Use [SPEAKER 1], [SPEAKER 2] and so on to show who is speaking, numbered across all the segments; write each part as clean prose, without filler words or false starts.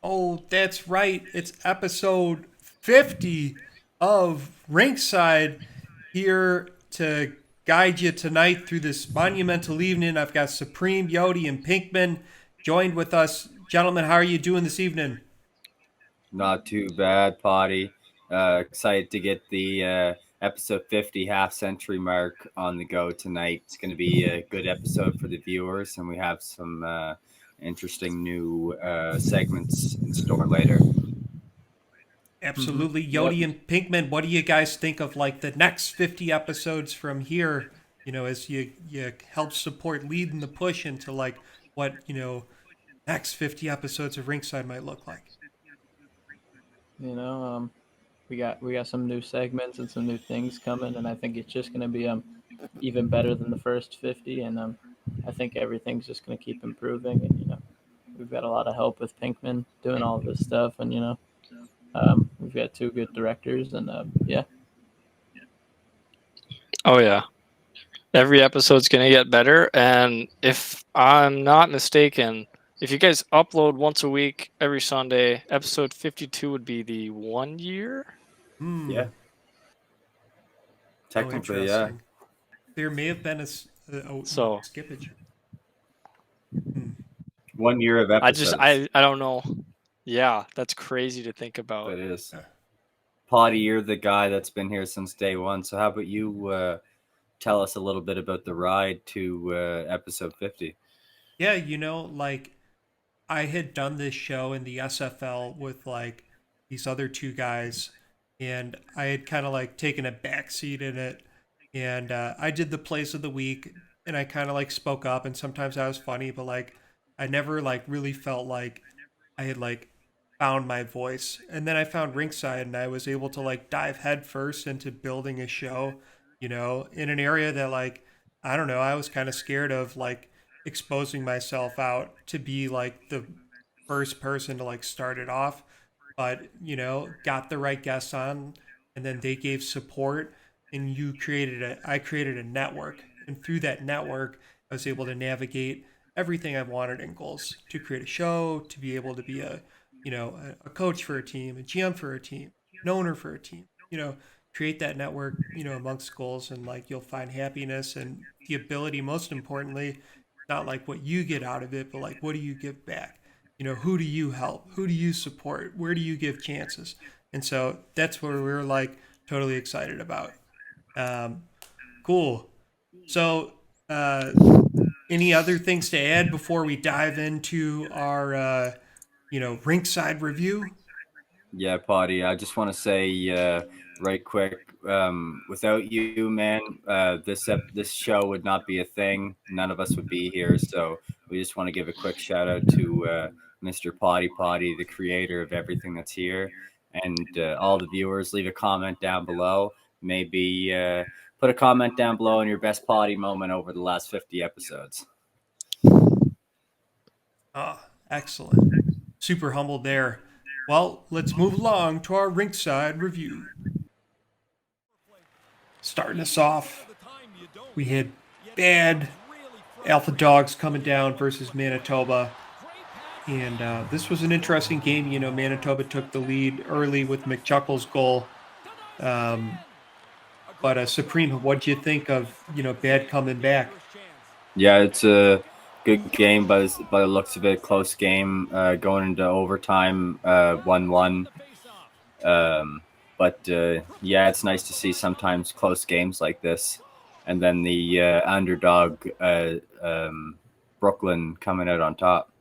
[SPEAKER 1] Oh, that's right. It's episode 50 of Rinkside, here to guide you tonight through this monumental evening. I've got Supreme, Yodi, and Pinkman joined with us. Gentlemen, how are you doing this evening?
[SPEAKER 2] Not too bad, Potty. Excited to get the episode 50 half century mark on the go tonight. It's going to be a good episode for the viewers, and we have some interesting new segments in store later.
[SPEAKER 1] Absolutely.
[SPEAKER 3] Yep.
[SPEAKER 1] Yodi and Pinkman, what do you guys think of like the next 50 episodes from here? As you help support leading the push into like what, next 50 episodes of Rinkside might look like.
[SPEAKER 3] You know, we got some new segments and some new things coming, and I think it's just gonna be even better than the first 50. And I think everything's just gonna keep improving. And we've got a lot of help with Pinkman doing all this stuff, and we've got two good directors, and yeah.
[SPEAKER 4] Oh yeah. Every episode's gonna get better, and if I'm not mistaken, if you guys upload once a week every Sunday, episode 52 would be the 1 year.
[SPEAKER 2] Yeah. Technically, yeah.
[SPEAKER 1] There may have been a skippage.
[SPEAKER 2] 1 year of episodes.
[SPEAKER 4] I don't know. Yeah, that's crazy to think about.
[SPEAKER 2] It is. Potty, you're the guy that's been here since day one. So how about you tell us a little bit about the ride to episode 50?
[SPEAKER 1] Yeah, like I had done this show in the SFL with like these other two guys, and I had kind of like taken a backseat in it, and I did the plays of the week, and I kind of like spoke up, and sometimes I was funny, but like I never like really felt like I had like found my voice. And then I found Rinkside, and I was able to like dive headfirst into building a show, in an area that like I don't know, I was kind of scared of like exposing myself out to be like the first person to like start it off, but got the right guests on, and then they gave support, and I created a network, and through that network I was able to navigate everything I wanted in goals, to create a show, to be able to be a coach for a team, a GM for a team, an owner for a team, create that network, amongst goals, and like you'll find happiness and the ability, most importantly, not like what you get out of it, but like what do you give back? Who do you help? Who do you support? Where do you give chances? And so that's what we're like totally excited about. Cool. So, any other things to add before we dive into our, Rinkside review?
[SPEAKER 2] Yeah, Potty. I just want to say right quick, without you, man, this show would not be a thing. None of us would be here. So we just want to give a quick shout out to Mr. Potty, the creator of everything that's here, and all the viewers. Leave a comment down below. Maybe put a comment down below on your best Potty moment over the last 50 episodes.
[SPEAKER 1] Ah, excellent. Super humbled there. Well, let's move along to our Rinkside review. Starting us off, we had bad Alpha Dogs coming down versus Manitoba. And this was an interesting game. Manitoba took the lead early with McChuckle's goal. But Supreme, what do you think of, bad coming back?
[SPEAKER 2] Yeah, it's a good game, but by the looks of it, close game, going into overtime, 1-1. But yeah, it's nice to see sometimes close games like this, and then the underdog Brooklyn coming out on top.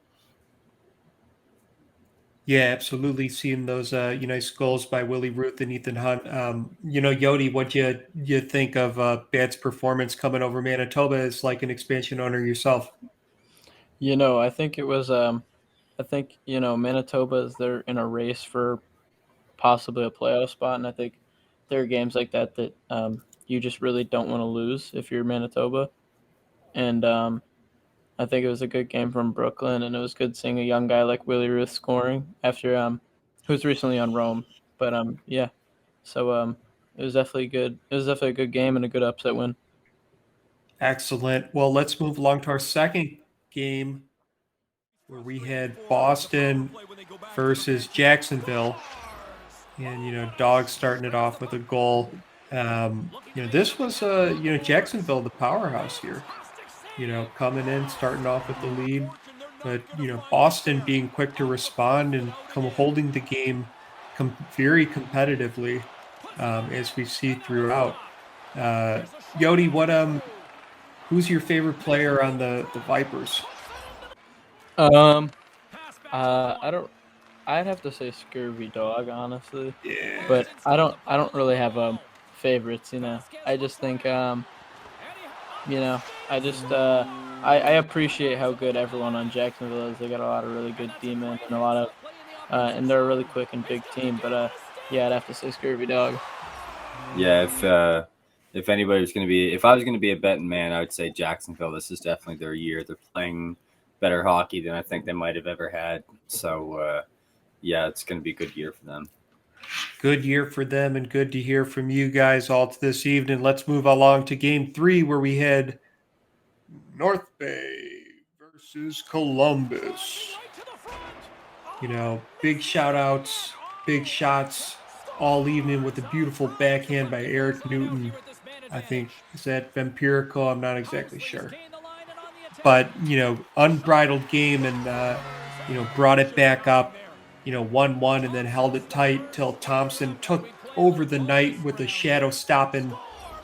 [SPEAKER 1] Yeah, absolutely. Seeing those nice goals by Willie Ruth and Ethan Hunt. Yodi, what you think of Bad's performance coming over Manitoba as like an expansion owner yourself?
[SPEAKER 3] I think it was I think Manitoba is they're in a race for possibly a playoff spot, and I think there are games like that you just really don't want to lose if you're Manitoba. And I think it was a good game from Brooklyn, and it was good seeing a young guy like Willie Ruth scoring after who's recently on Rome. But yeah, so it was definitely good. It was definitely a good game and a good upset win.
[SPEAKER 1] Excellent. Well, let's move along to our second game. where we had Boston versus Jacksonville. And, Dogs starting it off with a goal. This was, Jacksonville, the powerhouse here, coming in, starting off with the lead. But, Boston being quick to respond and holding the game very competitively, as we see throughout. Yodi, who's your favorite player on the Vipers?
[SPEAKER 3] I don't. I'd have to say Scurvy Dog, honestly.
[SPEAKER 1] Yeah.
[SPEAKER 3] But I don't really have favorites. I just think I appreciate how good everyone on Jacksonville is. They got a lot of really good D-men and a lot of and they're a really quick and big team. But yeah, I'd have to say Scurvy Dog.
[SPEAKER 2] Yeah, if anybody was going to be, if I was going to be a betting man, I would say Jacksonville. This is definitely their year. They're playing better hockey than I think they might have ever had. So, yeah, it's going to be a good year for them.
[SPEAKER 1] Good year for them, and good to hear from you guys all this evening. Let's move along to Game 3, where we had North Bay versus Columbus. Big shout-outs, big shots all evening with a beautiful backhand by Eric Newton. I think, is that Vampirical? I'm not exactly sure. But, unbridled game and, brought it back up, 1-1 and then held it tight till Thompson took over the night with a shadow-stopping,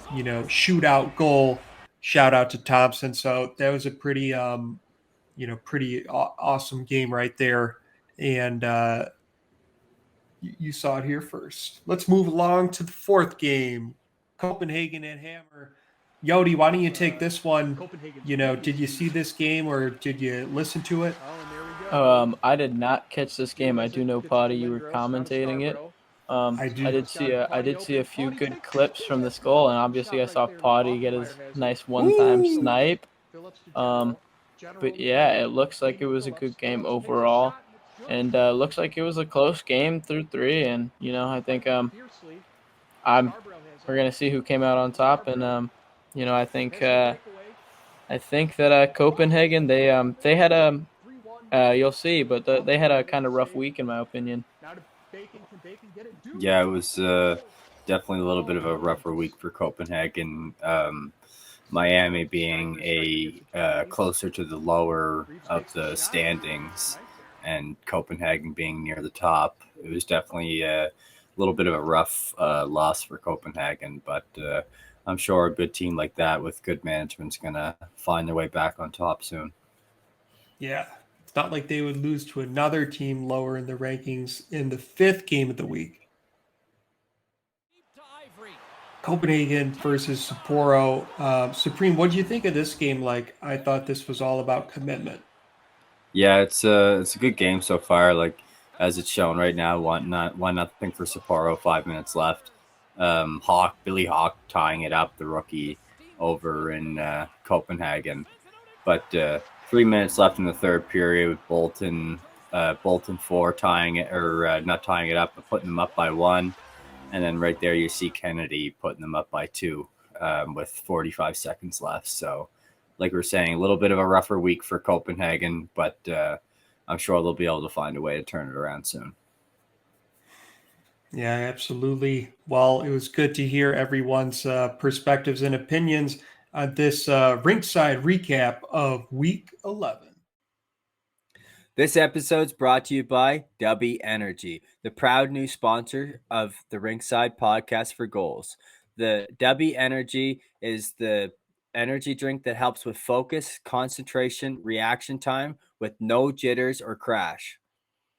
[SPEAKER 1] shootout goal. Shout out to Thompson. So that was a pretty, pretty awesome game right there. And you saw it here first. Let's move along to the fourth game. Copenhagen and Hammer. Yodi, why don't you take this one? Did you see this game or did you listen to it?
[SPEAKER 3] I did not catch this game. I do know, Potty, you were commentating it. I did see a few good clips from this goal, and obviously I saw Potty get his nice one-time snipe. But yeah, it looks like it was a good game overall, and looks like it was a close game through 3. And I think we're gonna see who came out on top, and I think that Copenhagen they had you'll see, but they had a kind of rough week in my opinion.
[SPEAKER 2] Yeah, it was definitely a little bit of a rougher week for Copenhagen. Miami being a closer to the lower of the standings, and Copenhagen being near the top. It was definitely a little bit of a rough loss for Copenhagen, but I'm sure a good team like that with good management's going to find their way back on top soon.
[SPEAKER 1] Yeah, it's not like they would lose to another team lower in the rankings in the 5th game of the week. Copenhagen versus Sapporo. Supreme, what did you think of this game? I thought this was all about commitment.
[SPEAKER 2] Yeah, it's a good game so far. As it's shown right now, 1-0 for Sapporo. 5 minutes left. Billy Hawk tying it up, the rookie over in Copenhagen. But 3 minutes left in the third period with Bolton 4 tying it, or not tying it up, but putting them up by 1. And then right there, you see Kennedy putting them up by 2 with 45 seconds left. So, like we're saying, a little bit of a rougher week for Copenhagen, but I'm sure they'll be able to find a way to turn it around soon.
[SPEAKER 1] Yeah, absolutely. Well, it was good to hear everyone's perspectives and opinions on this Rinkside recap of Week 11.
[SPEAKER 2] This episode's brought to you by Dubby Energy, the proud new sponsor of the Rinkside podcast for GOHLS. The Dubby Energy is the energy drink that helps with focus, concentration, reaction time with no jitters or crash.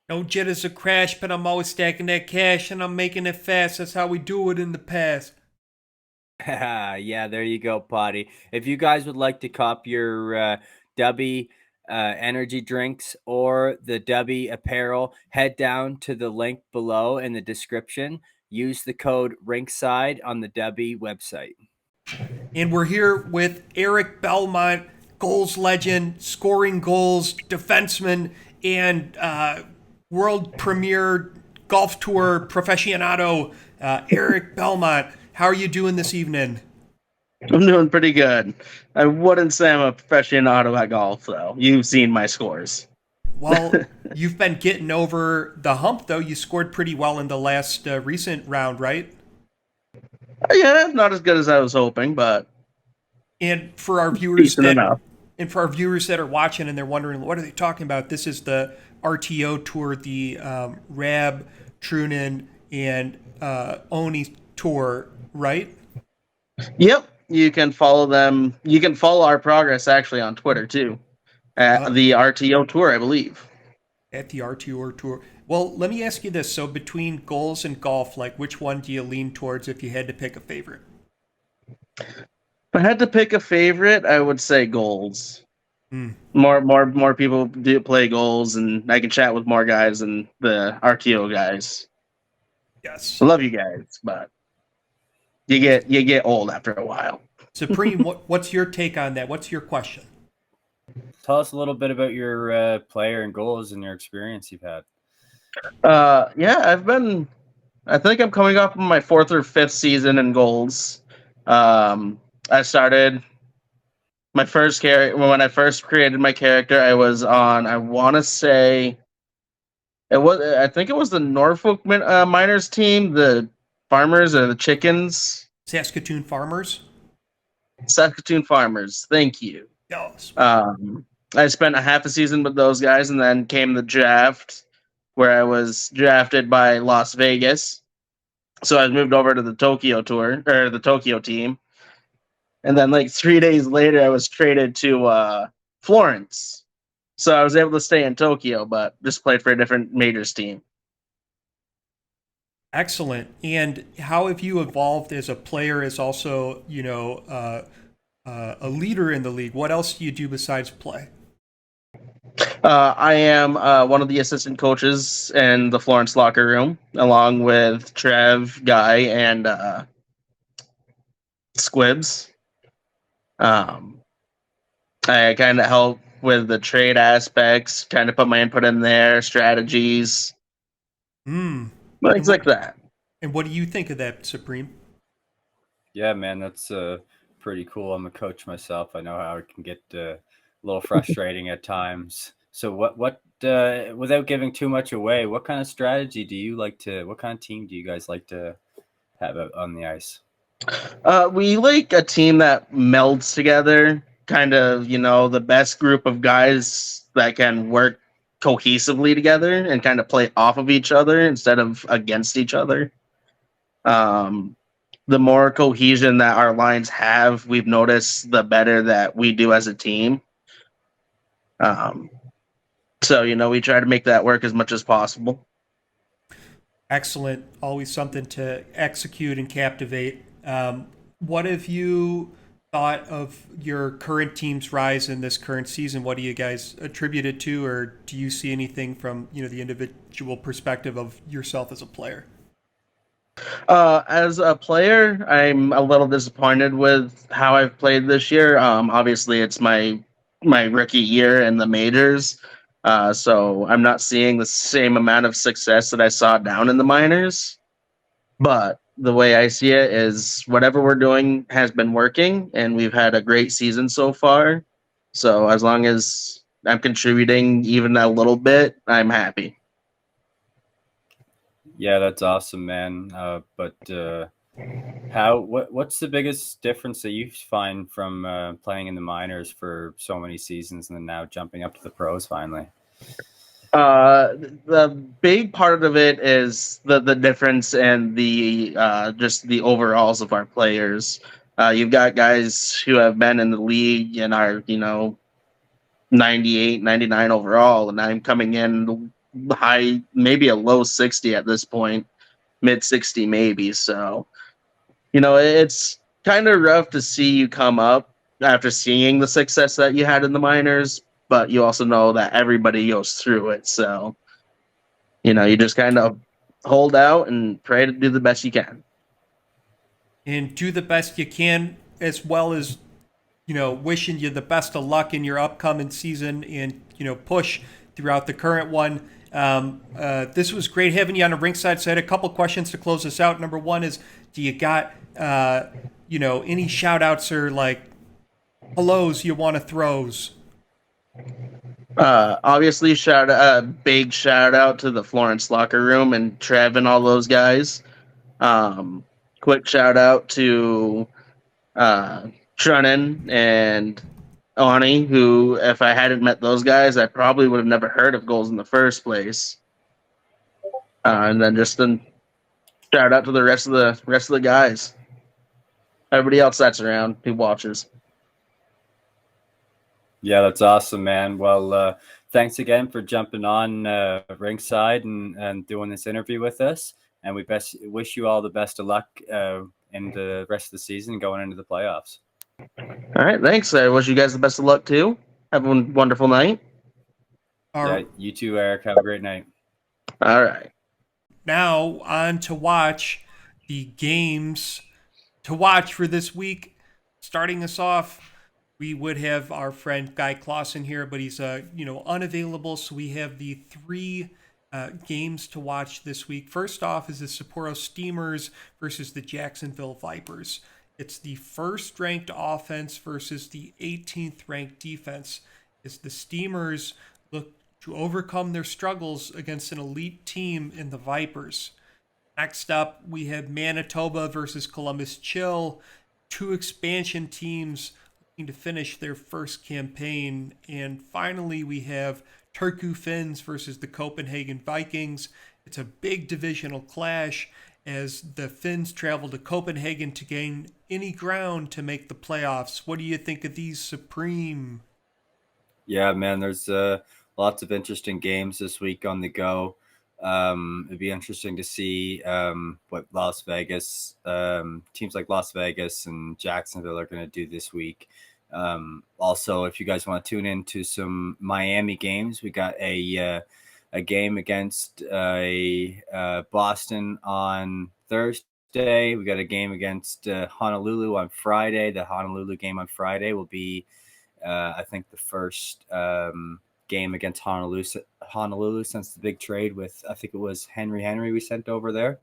[SPEAKER 1] No jitters or crash, but I'm always stacking that cash and I'm making it fast. That's how we do it in the past.
[SPEAKER 2] Yeah, there you go, Potty. If you guys would like to cop your Dubby energy drinks or the Dubby apparel, head down to the link below in the description. Use the code Rinkside on the Dubby website.
[SPEAKER 1] And we're here with Eric Belmont, goals legend, scoring goals, defenseman, and world premier golf tour professionado, Eric Belmont. How are you doing this evening?
[SPEAKER 5] I'm doing pretty good. I wouldn't say I'm a professional at golf, though. You've seen my scores.
[SPEAKER 1] Well, you've been getting over the hump, though. You scored pretty well in the last recent round, right?
[SPEAKER 5] Yeah, not as good as I was hoping, but
[SPEAKER 1] And for our viewers
[SPEAKER 5] decent
[SPEAKER 1] that
[SPEAKER 5] enough.
[SPEAKER 1] are watching and they're wondering what are they talking about, this is the RTO tour, the Rab, Trunin, and Oni tour, right?
[SPEAKER 5] Yep, you can follow them. You can follow our progress actually on Twitter too, at the RTO Tour, I believe.
[SPEAKER 1] At the RTO tour. Well, let me ask you this: so between goals and golf, like which one do you lean towards if you had to pick a favorite?
[SPEAKER 5] If I had to pick a favorite, I would say goals.
[SPEAKER 1] Hmm.
[SPEAKER 5] More people do play goals, and I can chat with more guys than the RTO guys.
[SPEAKER 1] Yes.
[SPEAKER 5] I love you guys, but you get old after a while.
[SPEAKER 1] Supreme, what's your take on that? What's your question?
[SPEAKER 2] Tell us a little bit about your player and goals and your experience you've had.
[SPEAKER 5] Yeah, I think I'm coming up on my 4th or 5th season in goals. I started my first character when I first created my character. I was on. I want to say it was. I think it was the Norfolk Miners team, the Farmers or the Chickens,
[SPEAKER 1] Saskatoon Farmers?
[SPEAKER 5] Saskatoon Farmers. Thank you.
[SPEAKER 1] Yes.
[SPEAKER 5] I spent a half a season with those guys, and then came the draft, where I was drafted by Las Vegas. So I was moved over to the Tokyo tour or the Tokyo team, and then like 3 days later, I was traded to Florence. So I was able to stay in Tokyo, but just played for a different majors team.
[SPEAKER 1] Excellent. And how have you evolved as a player, as also, a leader in the league? What else do you do besides play?
[SPEAKER 5] I am one of the assistant coaches in the Florence locker room, along with Trev, Guy, and Squibs. I kind of help with the trade aspects, kind of put my input in there, strategies,
[SPEAKER 1] Hmm.
[SPEAKER 5] things like that.
[SPEAKER 1] And what do you think of that, Supreme?
[SPEAKER 2] Yeah, man, that's pretty cool. I'm a coach myself. I know how it can get a little frustrating at times. So what without giving too much away, what kind of strategy do you like to, what kind of team do you guys like to have out on the ice?
[SPEAKER 5] We like a team that melds together, kind of, the best group of guys that can work cohesively together and kind of play off of each other instead of against each other. The more cohesion that our lines have, we've noticed the better that we do as a team. So, we try to make that work as much as possible.
[SPEAKER 1] Excellent. Always something to execute and captivate. What have you thought of your current team's rise in this current season? What do you guys attribute it to, or do you see anything from the individual perspective of yourself as a player?
[SPEAKER 5] As a player, I'm a little disappointed with how I've played this year. Obviously, it's my rookie year in the majors, so I'm not seeing the same amount of success that I saw down in the minors. But the way I see it is whatever we're doing has been working, and we've had a great season so far. So as long as I'm contributing even a little bit, I'm happy.
[SPEAKER 2] Yeah, that's awesome, man. But what's the biggest difference that you find from playing in the minors for so many seasons and then now jumping up to the pros finally?
[SPEAKER 5] The big part of it is the difference in the just the overalls of our players. You've got guys who have been in the league and are 98, 99 overall, and I'm coming in high, maybe a low 60 at this point, mid 60 maybe. So it's kind of rough to see you come up after seeing the success that you had in the minors, but you also know that everybody goes through it. So you just kind of hold out and pray to do the best you can.
[SPEAKER 1] And do the best you can, as well as wishing you the best of luck in your upcoming season, and push throughout the current one. This was great having you on the Rinkside. So I had a couple questions to close this out. Number one is, do you got any shout outs or like hellos you want to throws?
[SPEAKER 5] Obviously, big shout out to the Florence locker room and Trev and all those guys. Um, Quick shout out to Shunin and Oni, who, if I hadn't met those guys, I probably would have never heard of goals in the first place. And then just a shout out to the rest of the guys. Everybody else that's around who watches.
[SPEAKER 2] Yeah, that's awesome, man. Well, thanks again for jumping on Rinkside and doing this interview with us. And we wish you all the best of luck in the rest of the season going into the playoffs.
[SPEAKER 5] All right, thanks. I wish you guys the best of luck too. Have a wonderful night.
[SPEAKER 2] Yeah, you too, Eric. Have a great night.
[SPEAKER 5] All right.
[SPEAKER 1] Now on to watch the games to watch for this week. Starting us off, we would have our friend Guy Clausen here, but he's unavailable. So we have the three games to watch this week. First off is the Sapporo Steamers versus the Jacksonville Vipers. It's the first ranked offense versus the 18th ranked defense. As the Steamers look to overcome their struggles against an elite team in the Vipers. Next up, we have Manitoba versus Columbus Chill, two expansion teams looking to finish their first campaign. And finally, we have Turku Finns versus the Copenhagen Vikings. It's a big divisional clash as the Finns travel to Copenhagen to gain any ground to make the playoffs. What do you think of these, Supreme?
[SPEAKER 2] Yeah, man, there's lots of interesting games this week on the go. It'd be interesting to see what Las Vegas, teams like Las Vegas and Jacksonville are going to do this week. Also, if you guys want to tune into some Miami games, we got a game against Boston on Thursday. We got a game against Honolulu on Friday. The Honolulu game on Friday will be, I think, the first game against Honolulu since the big trade with, I think it was Henry we sent over there.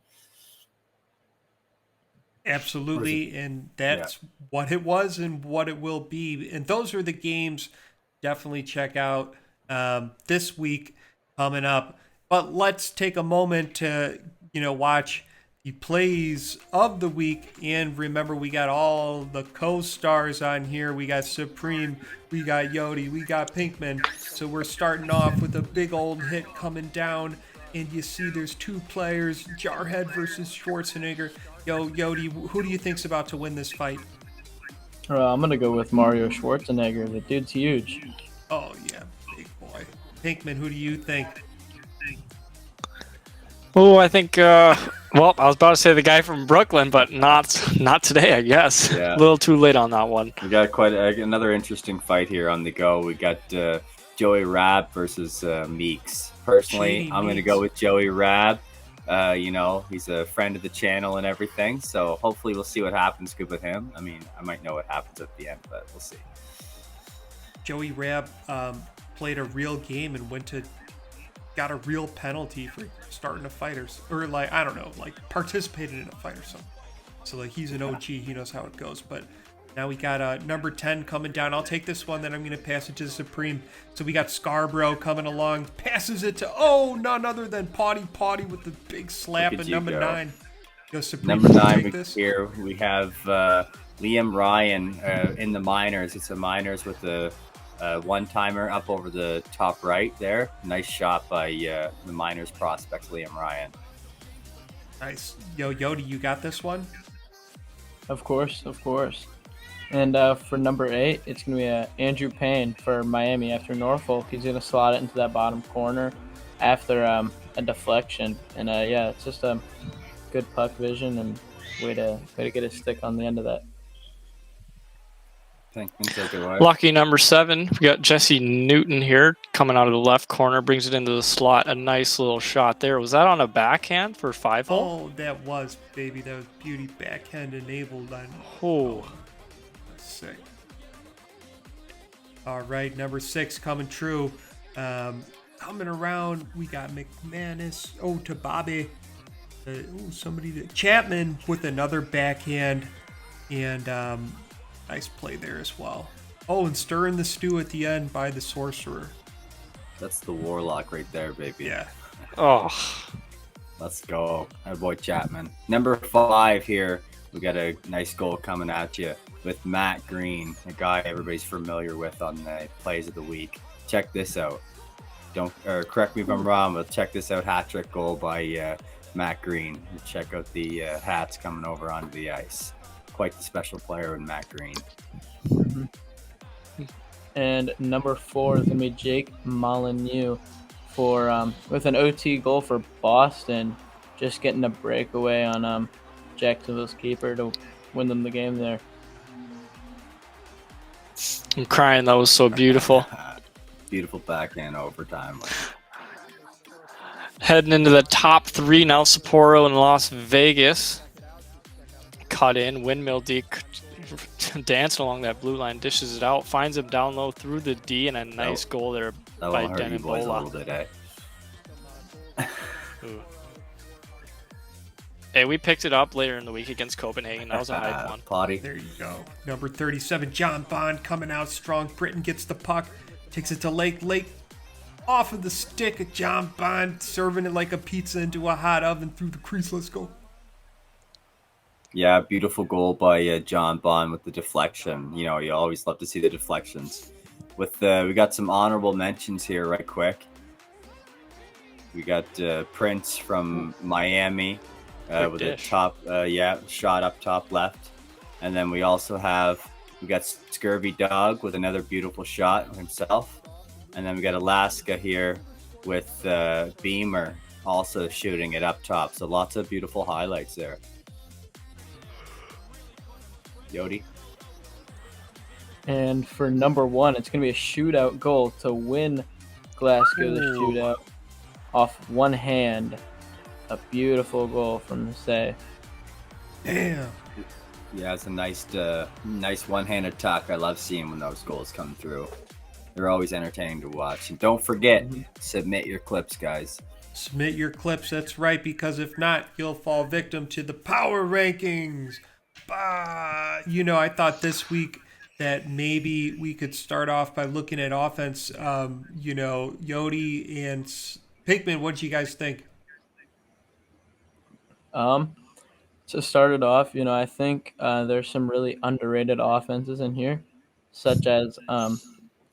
[SPEAKER 1] Absolutely, and that's what it was and what it will be. And those are the games definitely check out this week coming up. But let's take a moment to, watch the plays of the week. And remember, we got all the co-stars on here. We got Supreme, we got Yodi, we got Pinkman. So we're starting off with a big old hit coming down. And you see there's two players, Jarhead versus Schwarzenegger. Yo, Yodi, who do you think's about to win this fight?
[SPEAKER 3] I'm going to go with Mario Schwarzenegger. The dude's huge.
[SPEAKER 1] Oh, yeah, big boy. Pinkman, who do you think?
[SPEAKER 4] Oh, I think, I was about to say the guy from Brooklyn, but not today, I guess.
[SPEAKER 2] Yeah.
[SPEAKER 4] A little too late on that one.
[SPEAKER 2] We got quite another interesting fight here on the go. We got Joey Rab versus Meeks. Personally, I'm going to go with Joey Rab. He's a friend of the channel and everything, so hopefully we'll see what happens good with him. I mean, I might know what happens at the end, but we'll see.
[SPEAKER 1] Joey Rab played a real game and got a real penalty for starting a fight participated in a fight or something. So he's an OG, he knows how it goes. But now we got number 10 coming down. I'll take this one, then I'm going to pass it to the Supreme. So we got Scarborough coming along, passes it to, none other than Potty with the big slap at number 9. Yo, Supreme,
[SPEAKER 2] number 9 here, we have Liam Ryan in the minors. It's a minors with the one-timer up over the top right there. Nice shot by the minors prospect, Liam Ryan.
[SPEAKER 1] Nice. Yo, Yodi, you got this one?
[SPEAKER 3] Of course. And for number 8, it's going to be Andrew Payne for Miami after Norfolk. He's going to slot it into that bottom corner after a deflection. And it's just a good puck vision and way to get a stick on the end of that.
[SPEAKER 4] Lucky number 7. We got Jesse Newton here coming out of the left corner, brings it into the slot. A nice little shot there. Was that on a backhand for 5-hole?
[SPEAKER 1] Oh, that was, baby. That was beauty backhand enabled on.
[SPEAKER 4] Oh.
[SPEAKER 1] Sick. All right, number 6 coming true. Coming around, we got McManus. To Bobby. Chapman with another backhand. And nice play there as well. And stirring the stew at the end by the Sorcerer.
[SPEAKER 2] That's the Warlock right there, baby.
[SPEAKER 1] Yeah.
[SPEAKER 4] Oh,
[SPEAKER 2] Let's go. Our boy Chapman. Number 5 here. We got a nice goal coming at you with Matt Green, a guy everybody's familiar with on the plays of the week. Check this out. Correct me if I'm wrong, but check this out. Hat trick goal by Matt Green. Check out the hats coming over onto the ice. Quite the special player in Matt Green.
[SPEAKER 3] And number 4 is going to be Jake Molyneux for with an OT goal for Boston, just getting a breakaway on Jacksonville's keeper to win them the game there.
[SPEAKER 4] I'm crying. That was so beautiful.
[SPEAKER 2] Beautiful backhand overtime.
[SPEAKER 4] Heading into the top 3 now, Sapporo and Las Vegas. Cut in, windmill D, dancing along that blue line, dishes it out, finds him down low through the D, and a nice goal there
[SPEAKER 2] That
[SPEAKER 4] by
[SPEAKER 2] will hurt you boys a little
[SPEAKER 4] Denimbola.
[SPEAKER 2] bit, eh?
[SPEAKER 4] Ooh. Hey, we picked it up later in the week against Copenhagen. That was a hype one.
[SPEAKER 2] Potty.
[SPEAKER 1] There you go. Number 37, John Bond coming out strong. Britain gets the puck, takes it to Lake. Lake off of the stick of John Bond, serving it like a pizza into a hot oven through the crease. Let's go.
[SPEAKER 2] Yeah, beautiful goal by John Bond with the deflection. You know, you always love to see the deflections. With we got some honorable mentions here, right quick. We got Prince from Miami with
[SPEAKER 4] dish.
[SPEAKER 2] a top, shot up top left, and then we also got Scurvy Dog with another beautiful shot himself, and then we got Alaska here with Beamer also shooting it up top. So lots of beautiful highlights there. Yodi.
[SPEAKER 3] And for number 1, it's going to be a shootout goal to win Glasgow the shootout off one hand. A beautiful goal from Say.
[SPEAKER 1] Damn.
[SPEAKER 2] Yeah, it's a nice one-handed tuck. I love seeing when those goals come through. They're always entertaining to watch. And don't forget, submit your clips, guys.
[SPEAKER 1] Submit your clips, that's right, because if not, you'll fall victim to the power rankings. You know, I thought this week that maybe we could start off by looking at offense. You know, Yodi and Pinkman, what do you guys think?
[SPEAKER 3] To start it off, you know, I think there's some really underrated offenses in here, such as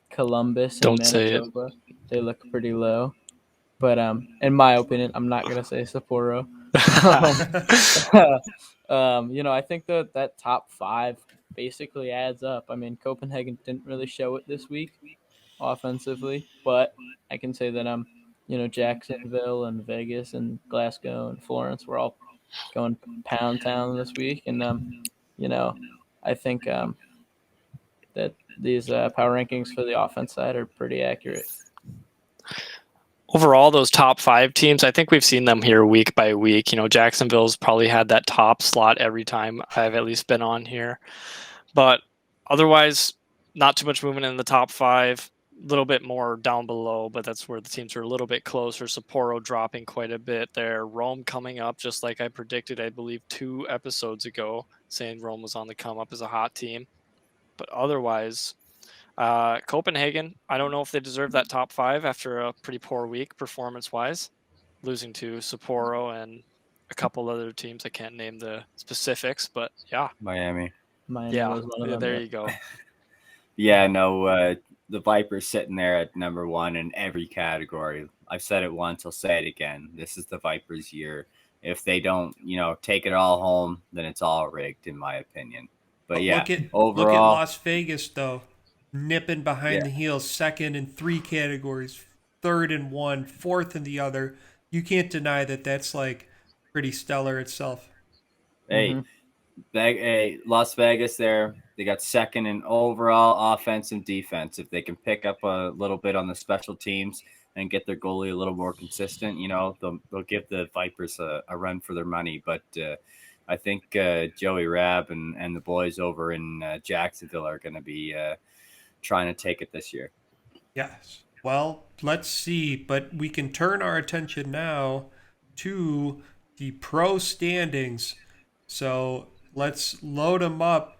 [SPEAKER 3] Columbus and
[SPEAKER 4] Don't say it.
[SPEAKER 3] Manitoba. They look pretty low. But in my opinion, I'm not going to say Sapporo. You know, I think that top 5 basically adds up. I mean, Copenhagen didn't really show it this week offensively, but I can say that you know, Jacksonville and Vegas and Glasgow and Florence were all going pound town this week, and you know, I think that these power rankings for the offense side are pretty accurate.
[SPEAKER 4] Overall, those top 5 teams, I think we've seen them here week by week. You know, Jacksonville's probably had that top slot every time I've at least been on here. But otherwise, not too much movement in the top 5. A little bit more down below, but that's where the teams are a little bit closer. Sapporo dropping quite a bit there. Rome coming up, just like I predicted, I believe, 2 episodes ago, saying Rome was on the come up as a hot team. But otherwise, Copenhagen, I don't know if they deserve that top 5 after a pretty poor week performance-wise, losing to Sapporo and a couple other teams. I can't name the specifics, but yeah.
[SPEAKER 2] Miami.
[SPEAKER 3] Miami was one of them.
[SPEAKER 4] There you go.
[SPEAKER 2] Yeah, no, the Vipers sitting there at number 1 in every category. I've said it once, I'll say it again. This is the Vipers' year. If they don't, you know, take it all home, then it's all rigged, in my opinion. But yeah,
[SPEAKER 1] look at
[SPEAKER 2] overall,
[SPEAKER 1] Las Vegas, though. Nipping behind the heels, second in 3 categories, third in 1, fourth in the other. You can't deny that that's like pretty stellar itself.
[SPEAKER 2] hey, Las Vegas there, they got second in overall offense and defense. If they can pick up a little bit on the special teams and get their goalie a little more consistent, you know, they'll give the Vipers a run for their money. But I think Joey Rabb and the boys over in Jacksonville are going to be trying to take it this year.
[SPEAKER 1] Yes. Well, let's see. But we can turn our attention now to the pro standings. So let's load them up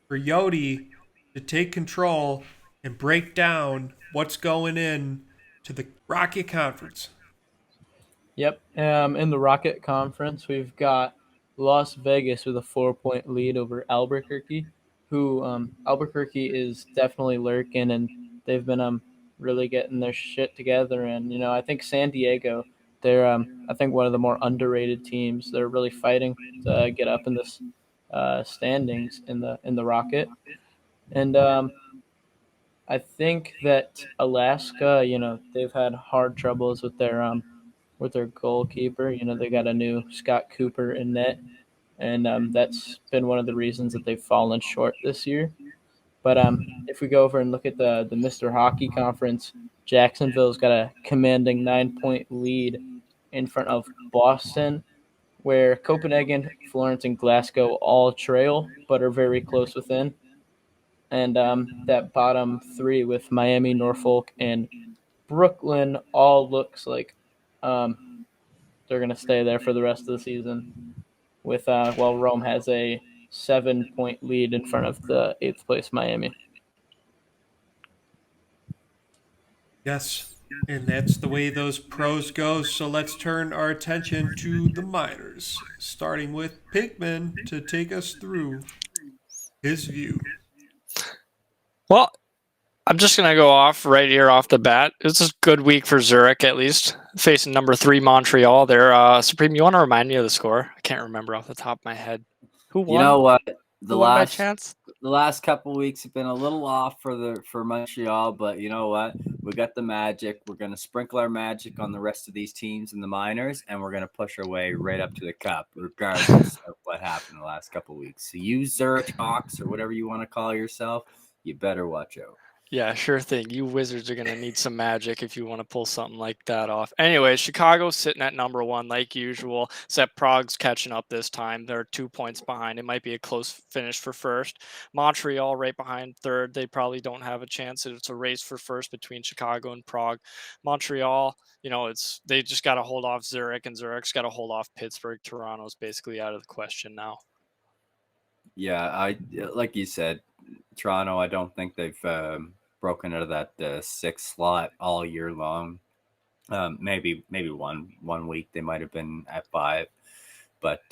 [SPEAKER 1] for Yodi to take control and break down what's going in to the Rocket Conference.
[SPEAKER 3] Yep. In the Rocket Conference, we've got Las Vegas with a 4-point lead over Albuquerque, who Albuquerque is definitely lurking, and they've been really getting their shit together. And I think San Diego, they're I think one of the more underrated teams. They're really fighting to get up in this standings in the Rocket, and I think that Alaska, they've had hard troubles with their goalkeeper. They got a new Scott Cooper in net, and that's been one of the reasons that they've fallen short this year. But if we go over and look at the Mr. Hockey Conference, Jacksonville's got a commanding 9-point lead in front of Boston, where Copenhagen, Florence, and Glasgow all trail but are very close within. And that bottom three with Miami, Norfolk, and Brooklyn all looks like they're going to stay there for the rest of the season. With while Rome has a 7-point lead in front of the 8th place Miami.
[SPEAKER 1] Yes, and that's the way those pros go. So let's turn our attention to the minors, starting with Pinkman to take us through his view.
[SPEAKER 4] Well, I'm just going to go off right here off the bat. It's a good week for Zurich, at least, facing number 3 Montreal. There, Supreme, you want to remind me of the score? I can't remember off the top of my head. Who won?
[SPEAKER 2] You know what?
[SPEAKER 4] Who won by chance?
[SPEAKER 2] The last couple weeks have been a little off for Montreal, but you know what? We got the magic. We're going to sprinkle our magic on the rest of these teams in the minors, and we're going to push our way right up to the cup, regardless of what happened the last couple weeks. So you Zurich Hawks, or whatever you want to call yourself, you better watch out.
[SPEAKER 4] Yeah, sure thing. You Wizards are going to need some magic if you want to pull something like that off. Anyway, Chicago's sitting at number 1 like usual, except Prague's catching up this time. They're 2 points behind. It might be a close finish for first. Montreal right behind third. They probably don't have a chance. It's a race for first between Chicago and Prague. Montreal, they just got to hold off Zurich, and Zurich's got to hold off Pittsburgh. Toronto's basically out of the question now.
[SPEAKER 2] Yeah, like you said, Toronto, I don't think they've broken out of that 6th slot all year long. Maybe one week they might have been at 5, but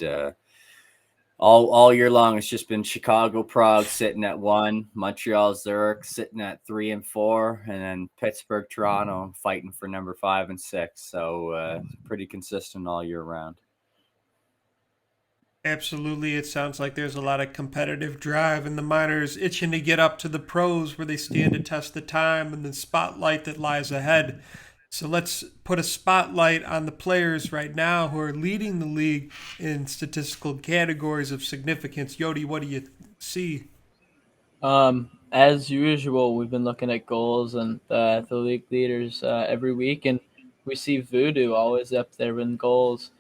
[SPEAKER 2] all year long it's just been Chicago, Prague sitting at 1, Montreal, Zurich sitting at 3 and 4, and then Pittsburgh, Toronto fighting for number 5 and 6. So pretty consistent all year round.
[SPEAKER 1] Absolutely. It sounds like there's a lot of competitive drive in the minors, itching to get up to the pros where they stand to test the time and the spotlight that lies ahead. So let's put a spotlight on the players right now who are leading the league in statistical categories of significance. Yodi, what do you see?
[SPEAKER 3] As usual, we've been looking at goals and the league leaders every week, and we see Voodoo always up there in goals.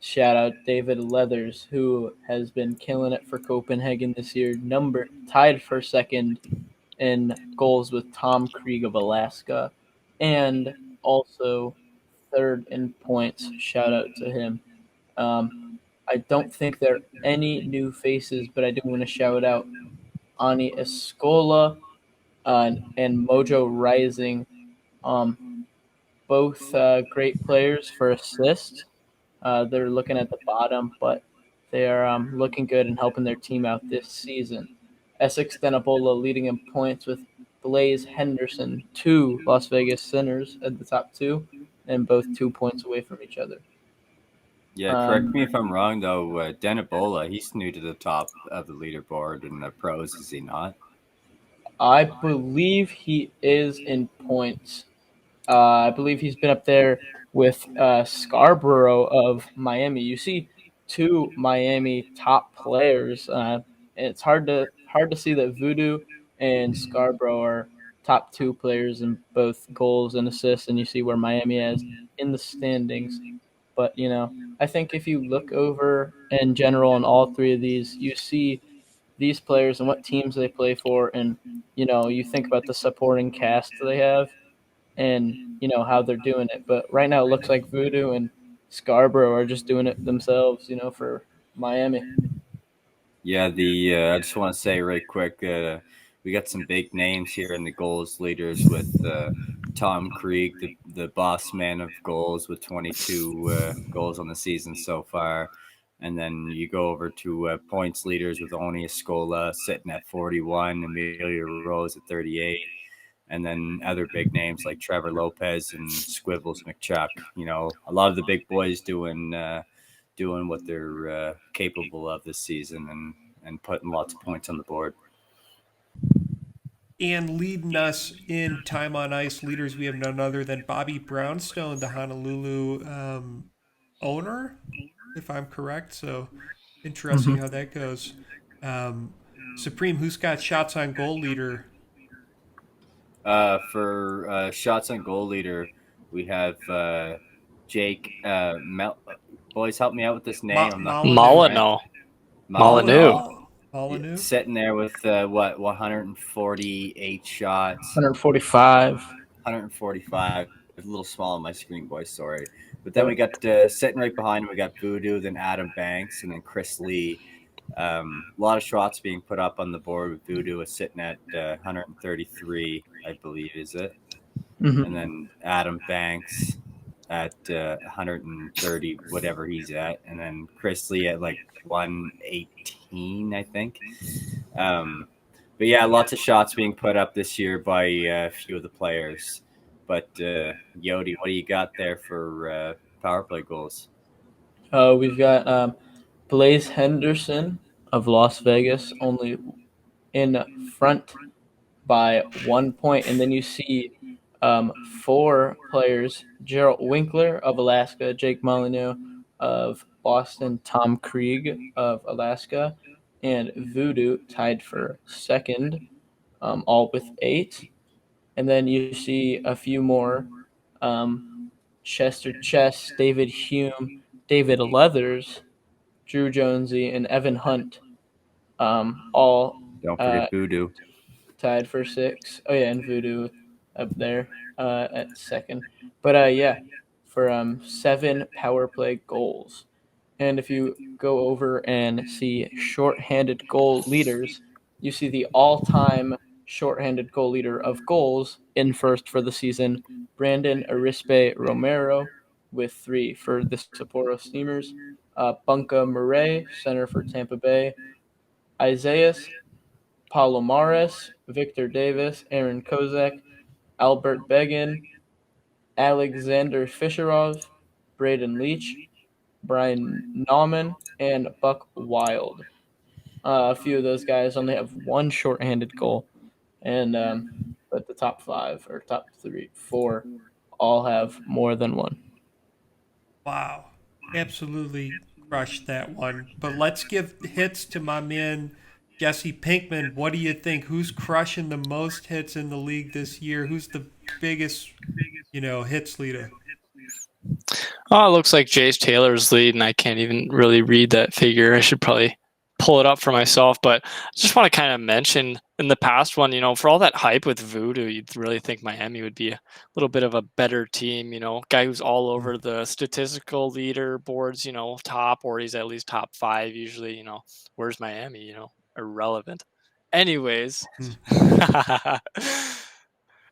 [SPEAKER 3] Shout out David Leathers, who has been killing it for Copenhagen this year, tied for second in goals with Tom Krieg of Alaska, and also third in points. Shout out to him. I don't think there are any new faces, but I do want to shout out Ani Escola and Mojo Rising, both great players for assists. They're looking at the bottom, but they are looking good and helping their team out this season. Essex Denabola leading in points with Blaze Henderson, 2 Las Vegas Sinners at the top 2, and both 2 points away from each other.
[SPEAKER 2] Yeah, correct me if I'm wrong, though. Denabola, he's new to the top of the leaderboard in the pros, is he not?
[SPEAKER 3] I believe he is in points. I believe he's been up there with Scarborough of Miami. You see 2 Miami top players. It's hard to see that Voodoo and Scarborough are top 2 players in both goals and assists, and you see where Miami is in the standings. But, I think if you look over in general on all 3 of these, you see these players and what teams they play for, and, you think about the supporting cast they have and, how they're doing it. But right now it looks like Voodoo and Scarborough are just doing it themselves, for Miami.
[SPEAKER 2] Yeah, I just want to say right quick, we got some big names here in the goals leaders with Tom Krieg, the boss man of goals with 22 goals on the season so far. And then you go over to points leaders with Oni Escola sitting at 41, Emilio Rose at 38, and then other big names like Trevor Lopez and Squibbles McChuck. You know, a lot of the big boys doing what they're capable of this season and putting lots of points on the board.
[SPEAKER 1] And leading us in time on ice leaders, we have none other than Bobby Brownstone, the Honolulu owner, if I'm correct. So interesting how that goes. Supreme, who's got shots on goal leader?
[SPEAKER 2] For shots on goal leader, we have Jake. Boys, help me out with this name. I'm not
[SPEAKER 1] Molyneux.
[SPEAKER 4] Molyneux.
[SPEAKER 1] Molyneux.
[SPEAKER 2] Sitting there with 148 shots.
[SPEAKER 3] 145.
[SPEAKER 2] 145. It's a little small on my screen, boys. Sorry. But then
[SPEAKER 3] Yep.
[SPEAKER 2] we got sitting right behind him, we got Voodoo, then Adam Banks, and then Chris Lee. A lot of shots being put up on the board with Voodoo is sitting at 133, I believe, is it?
[SPEAKER 3] Mhm.
[SPEAKER 2] And then Adam Banks at 130, whatever he's at, and then Chris Lee at like 118, I think. But yeah, lots of shots being put up this year by a few of the players. But Yodi, what do you got there for power play goals?
[SPEAKER 3] We've got Blaze Henderson of Las Vegas only in front by 1 point. And then you see 4 players, Gerald Winkler of Alaska, Jake Molyneux of Boston, Tom Krieg of Alaska, and Voodoo tied for second, all with 8. And then you see a few more, Chester Chess, David Hume, David Leathers, Drew Jonesy, and Evan Hunt, all
[SPEAKER 2] Don't forget Voodoo.
[SPEAKER 3] tied for 6. Oh yeah, and Voodoo up there at second. But yeah, for 7 power play goals. And if you go over and see shorthanded goal leaders, you see the all-time shorthanded goal leader of goals in first for the season, Brandon Arispe Romero with 3 for the Sapporo Steamers, Bunka Murray, center for Tampa Bay, Isaias Palomares, Victor Davis, Aaron Kozak, Albert Begin, Alexander Fisherov, Braden Leach, Brian Nauman, and Buck Wild. A few of those guys only have 1 shorthanded goal, and but the top 5 or top 3, 4 all have more than 1.
[SPEAKER 1] Wow. Absolutely crushed that one. But let's give hits to my man, Jesse Pinkman. What do you think? Who's crushing the most hits in the league this year? Who's the biggest, hits leader?
[SPEAKER 4] Oh, it looks like Jace Taylor's lead, and I can't even really read that figure. I should probably pull it up for myself. But I just want to kind of mention in the past one, for all that hype with Voodoo, you'd really think Miami would be a little bit of a better team, guy who's all over the statistical leader boards, top, or he's at least top 5 usually, where's Miami, irrelevant. Anyways,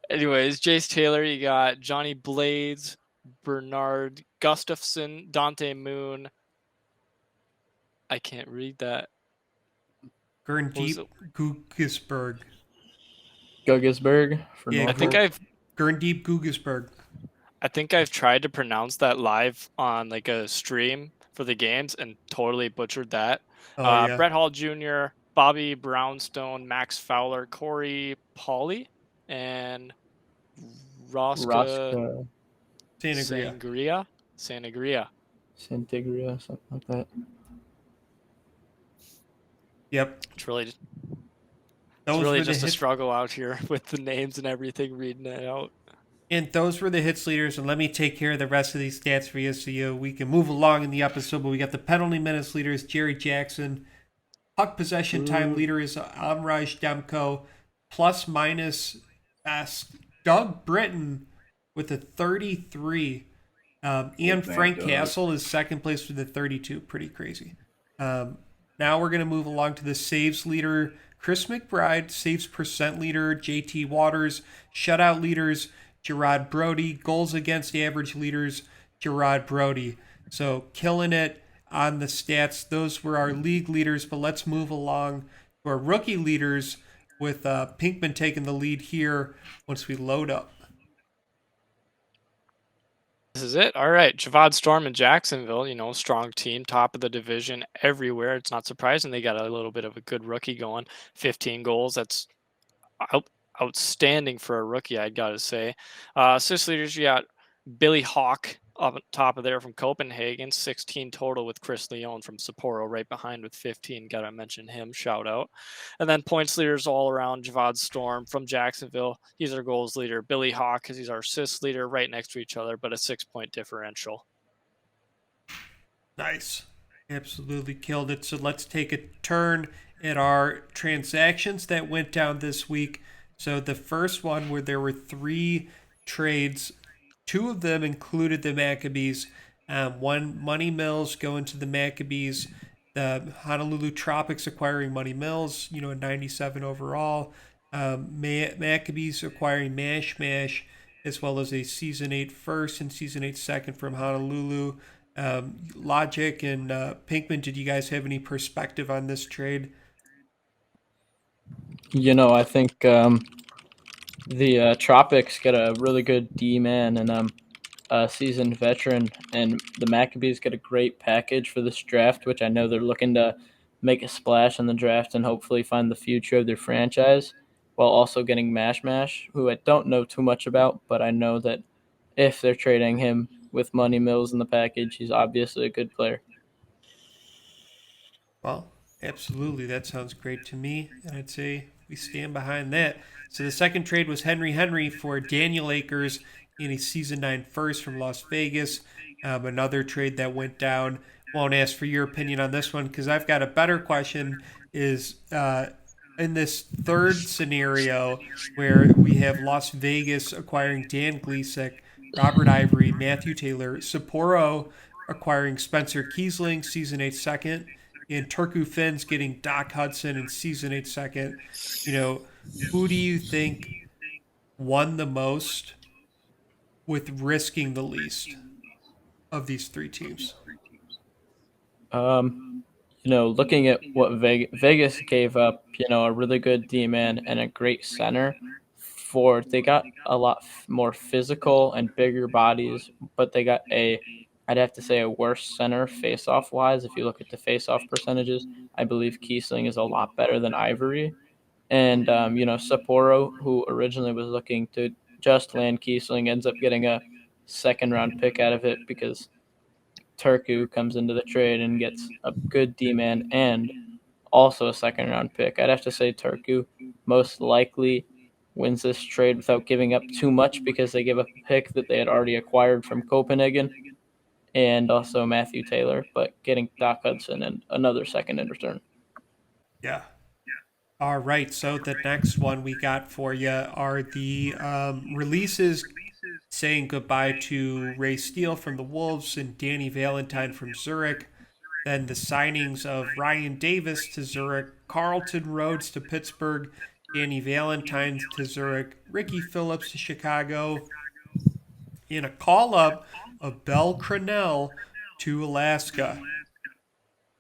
[SPEAKER 4] Jace Taylor, you got Johnny Blades, Bernard Gustafson, Dante Moon. I can't read that.
[SPEAKER 1] Gerndeep Gugisberg.
[SPEAKER 3] Gogisberg for
[SPEAKER 1] Yeah,
[SPEAKER 3] Norfolk.
[SPEAKER 1] Gerndeep Gugisberg.
[SPEAKER 4] I think I've tried to pronounce that live on like a stream for the games and totally butchered that.
[SPEAKER 1] Oh, yeah.
[SPEAKER 4] Brett Hall Jr., Bobby Brownstone, Max Fowler, Corey Pauly, and Rosca
[SPEAKER 1] Sangria.
[SPEAKER 4] Sangria,
[SPEAKER 3] something like that.
[SPEAKER 1] Yep.
[SPEAKER 4] It's really just a struggle out here with the names and everything, reading it out.
[SPEAKER 1] And those were the hits leaders, and let me take care of the rest of these stats for you so we can move along in the episode. But we got the penalty minutes leaders, Jerry Jackson. Puck possession time leader is Amraj Demko. Plus minus Doug Britton with a 33. And Frank Castle is second place with a 32. Pretty crazy. Now we're going to move along to the saves leader, Chris McBride, saves percent leader, JT Waters, shutout leaders, Gerard Brody. Goals against average leaders, Gerard Brody. So killing it on the stats. Those were our league leaders, but let's move along to our rookie leaders with Pinkman taking the lead here once we load up.
[SPEAKER 4] This is it. All right. Javad Storm in Jacksonville, strong team, top of the division everywhere. It's not surprising they got a little bit of a good rookie going. 15 goals. That's outstanding for a rookie, I got to say. Assist leaders, you got Billy Hawk up top of there from Copenhagen, 16 total with Chris Leone from Sapporo right behind with 15. Got to mention him, shout out. And then points leaders all around, Javad Storm from Jacksonville. He's our goals leader. Billy Hawk, because he's our assist leader, right next to each other, but a 6-point differential.
[SPEAKER 1] Nice. Absolutely killed it. So let's take a turn at our transactions that went down this week. So the first one where there were 3 trades, 2 of them included the Maccabees. One, Money Mills going to the Maccabees. The Honolulu Tropics acquiring Money Mills, a 97 overall. Maccabees acquiring Mash Mash, as well as a Season 8 first and Season 8 second from Honolulu. Logic and Pinkman, did you guys have any perspective on this trade?
[SPEAKER 3] I think the Tropics get a really good D-man and a seasoned veteran, and the Maccabees get a great package for this draft, which I know they're looking to make a splash in the draft and hopefully find the future of their franchise, while also getting Mash Mash, who I don't know too much about, but I know that if they're trading him with Money Mills in the package, he's obviously a good player.
[SPEAKER 1] Well, absolutely. That sounds great to me, and I'd say we stand behind that. So the second trade was Henry for Daniel Akers in a Season 9 first from Las Vegas. Another trade that went down. Won't ask for your opinion on this one because I've got a better question. Is in this third scenario where we have Las Vegas acquiring Dan Gleesick, Robert Ivory, Matthew Taylor, Sapporo acquiring Spencer Kiesling, Season 8 second, and Turku Fins getting Doc Hudson in Season 8 second. Who do you think won the most with risking the least of these 3 teams?
[SPEAKER 3] Looking at what Vegas gave up, a really good D-man and a great center. They got a lot more physical and bigger bodies, but they got I'd have to say a worse center face-off wise. If you look at the face-off percentages, I believe Kiesling is a lot better than Ivory. And, Sapporo, who originally was looking to just land Kiesling, ends up getting a second-round pick out of it because Turku comes into the trade and gets a good D-man and also a second-round pick. I'd have to say Turku most likely wins this trade without giving up too much because they give up a pick that they had already acquired from Copenhagen and also Matthew Taylor, but getting Doc Hudson and another second in return.
[SPEAKER 1] Yeah. All right. So the next one we got for you are the releases saying goodbye to Ray Steele from the Wolves and Danny Valentine from Zurich. Then the signings of Ryan Davis to Zurich, Carlton Rhodes to Pittsburgh, Danny Valentine to Zurich, Ricky Phillips to Chicago, and a call-up of Bell Cronell to Alaska.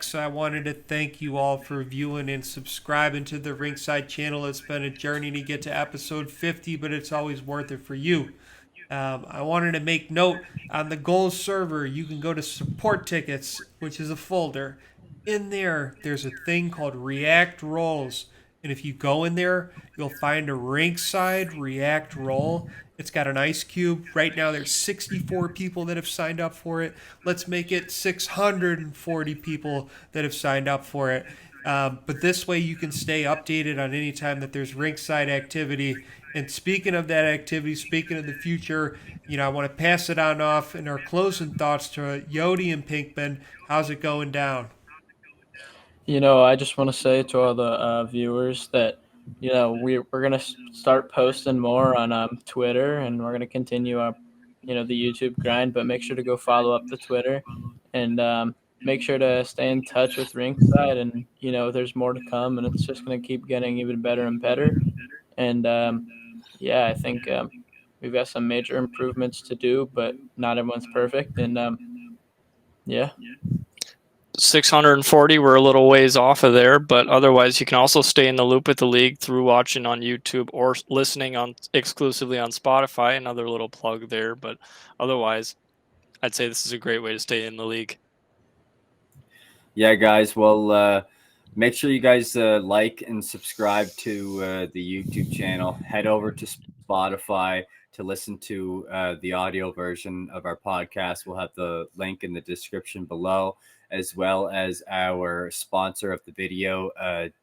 [SPEAKER 1] So I wanted to thank you all for viewing and subscribing to the Rinkside channel. It's been a journey to get to episode 50, but it's always worth it for you. I wanted to make note on the GOHLS server, you can go to support tickets, which is a folder. In there, there's a thing called React Roles. And if you go in there, you'll find a Rinkside React Role. It's got an ice cube. Right now, there's 64 people that have signed up for it. Let's make it 640 people that have signed up for it. But this way, you can stay updated on any time that there's Rinkside activity. And speaking of that activity, speaking of the future, I want to pass it on off in our closing thoughts to Yodi and Pinkman. How's it going down?
[SPEAKER 3] I just want to say to all the viewers that, we're going to start posting more on Twitter, and we're going to continue our, the YouTube grind, but make sure to go follow up the Twitter and make sure to stay in touch with Rinkside. And, there's more to come, and it's just going to keep getting even better and better. And, I think we've got some major improvements to do, but not everyone's perfect. And yeah,
[SPEAKER 4] 640, we're a little ways off of there, but otherwise you can also stay in the loop with the league through watching on YouTube or listening on exclusively on Spotify. Another little plug there, but otherwise I'd say this is a great way to stay in the league.
[SPEAKER 2] Yeah, guys. Well, make sure you guys like and subscribe to the YouTube channel. Head over to Spotify to listen to the audio version of our podcast. We'll have the link in the description below, as well as our sponsor of the video,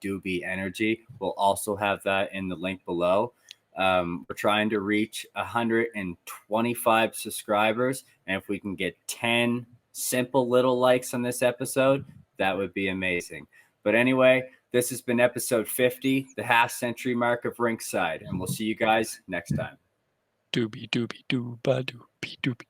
[SPEAKER 2] Dubby Energy. We'll also have that in the link below. We're trying to reach 125 subscribers, and if we can get 10 simple little likes on this episode, that would be amazing. But anyway, this has been episode 50, the half-century mark of Rinkside, and we'll see you guys next time.
[SPEAKER 4] Doobie doobie dooba doobie doobie.